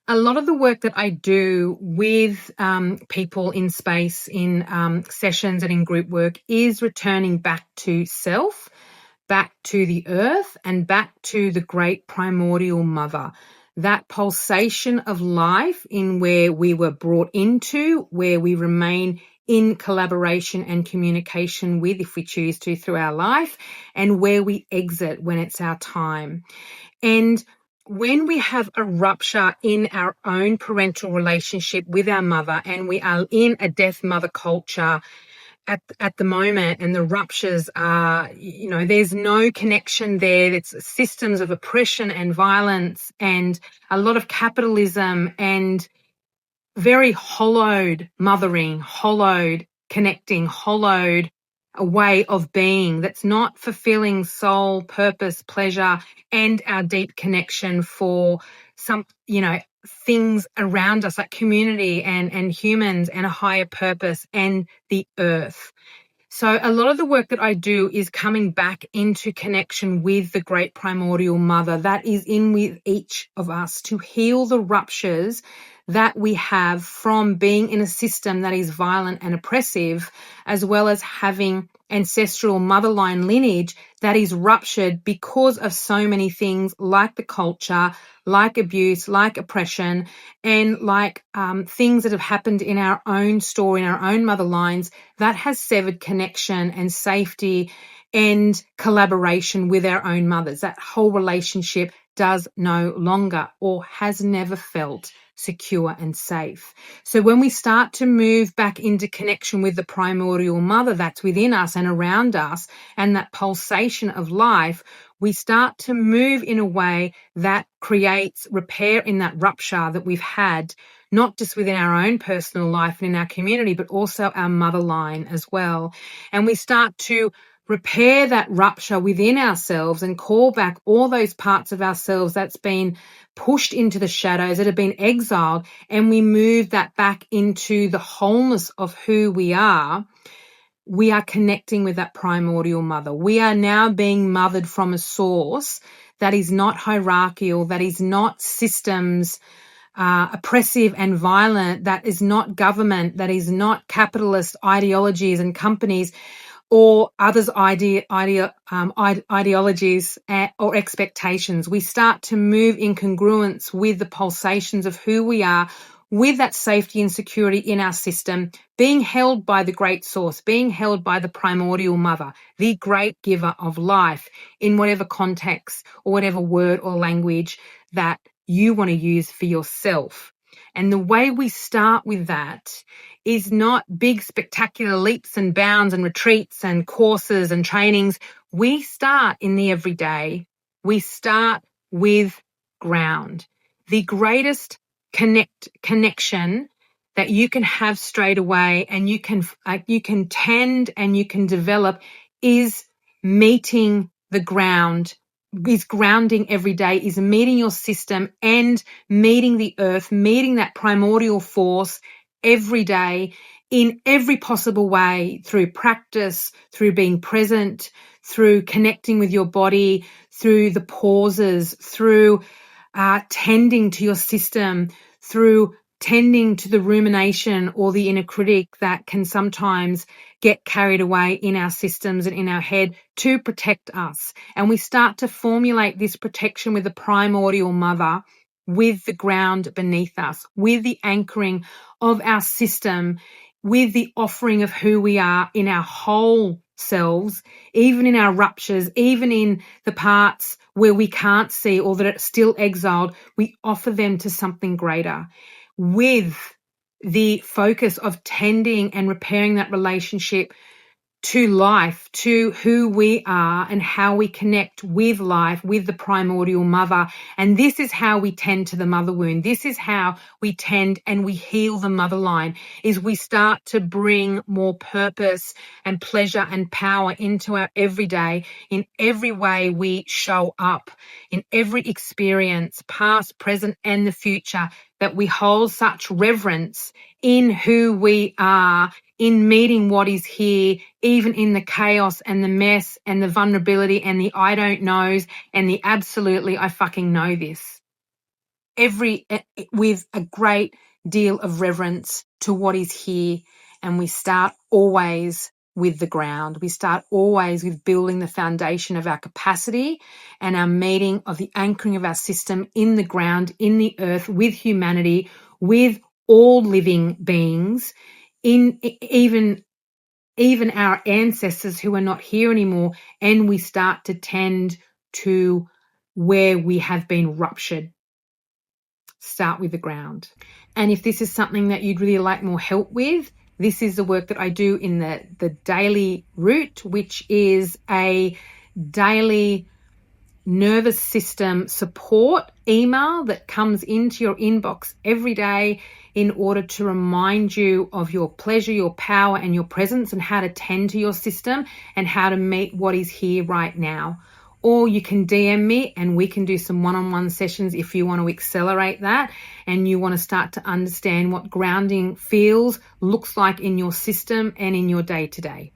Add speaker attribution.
Speaker 1: A lot of the work that I do with people in space, in sessions and in group work is returning back to self, back to the earth, and back to the great primordial mother. That pulsation of life in where we were brought into, where we remain in collaboration and communication with, if we choose to, through our life, and where we exit when it's our time. And when we have a rupture in our own parental relationship with our mother, and we are in a death mother culture at the moment, and the ruptures are, there's no connection there. It's systems of oppression and violence and a lot of capitalism and very hollowed mothering, hollowed connecting, hollowed a way of being that's not fulfilling soul, purpose, pleasure, and our deep connection for some, things around us like community and humans and a higher purpose and the earth. So a lot of the work that I do is coming back into connection with the great primordial mother that is in with each of us to heal the ruptures that we have from being in a system that is violent and oppressive, as well as having ancestral motherline lineage that is ruptured because of so many things like the culture, like abuse, like oppression, and like things that have happened in our own story, in our own motherlines, that has severed connection and safety and collaboration with our own mothers. That whole relationship does no longer or has never felt secure and safe. So when we start to move back into connection with the primordial mother that's within us and around us, and that pulsation of life, we start to move in a way that creates repair in that rupture that we've had, not just within our own personal life and in our community, but also our motherline as well. And we start to repair that rupture within ourselves and call back all those parts of ourselves that's been pushed into the shadows, that have been exiled, and we move that back into the wholeness of who we are. We are connecting with that primordial mother. We are now being mothered from a source that is not hierarchical, that is not systems, oppressive and violent, that is not government, that is not capitalist ideologies and companies or others' ideologies or expectations. We start to move in congruence with the pulsations of who we are, with that safety and security in our system, being held by the great source, being held by the primordial mother, the great giver of life, in whatever context or whatever word or language that you want to use for yourself. And the way we start with that is not big, spectacular leaps and bounds and retreats and courses and trainings. We start in the everyday. We start with ground. The greatest connection that you can have straight away and you can tend and you can develop is meeting the ground, is grounding every day, is meeting your system and meeting the earth, meeting that primordial force every day in every possible way, through practice, through being present, through connecting with your body, through the pauses, through tending to your system, through tending to the rumination or the inner critic that can sometimes get carried away in our systems and in our head to protect us. And we start to formulate this protection with the primordial mother, with the ground beneath us, with the anchoring of our system, with the offering of who we are in our whole selves, even in our ruptures, even in the parts where we can't see or that are still exiled, we offer them to something greater, with the focus of tending and repairing that relationship to life, to who we are and how we connect with life, with the primordial mother. And this is how we tend to the mother wound. This is how we tend and we heal the motherline, is we start to bring more purpose and pleasure and power into our everyday, in every way we show up, in every experience, past, present, and the future, that we hold such reverence in who we are, in meeting what is here, even in the chaos and the mess and the vulnerability and the I don't knows and the absolutely I fucking know this. with a great deal of reverence to what is here. And we start always with the ground. We start always with building the foundation of our capacity and our meeting of the anchoring of our system in the ground, in the earth, with humanity, with all living beings, in even our ancestors who are not here anymore. And we start to tend to where we have been ruptured. Start with the ground. And if this is something that you'd really like more help with, this is the work that I do in the daily route, which is a daily nervous system support email that comes into your inbox every day in order to remind you of your pleasure, your power, and your presence, and how to tend to your system and how to meet what is here right now. Or you can DM me and we can do some one-on-one sessions if you want to accelerate that and you want to start to understand what grounding feels, looks like in your system and in your day-to-day.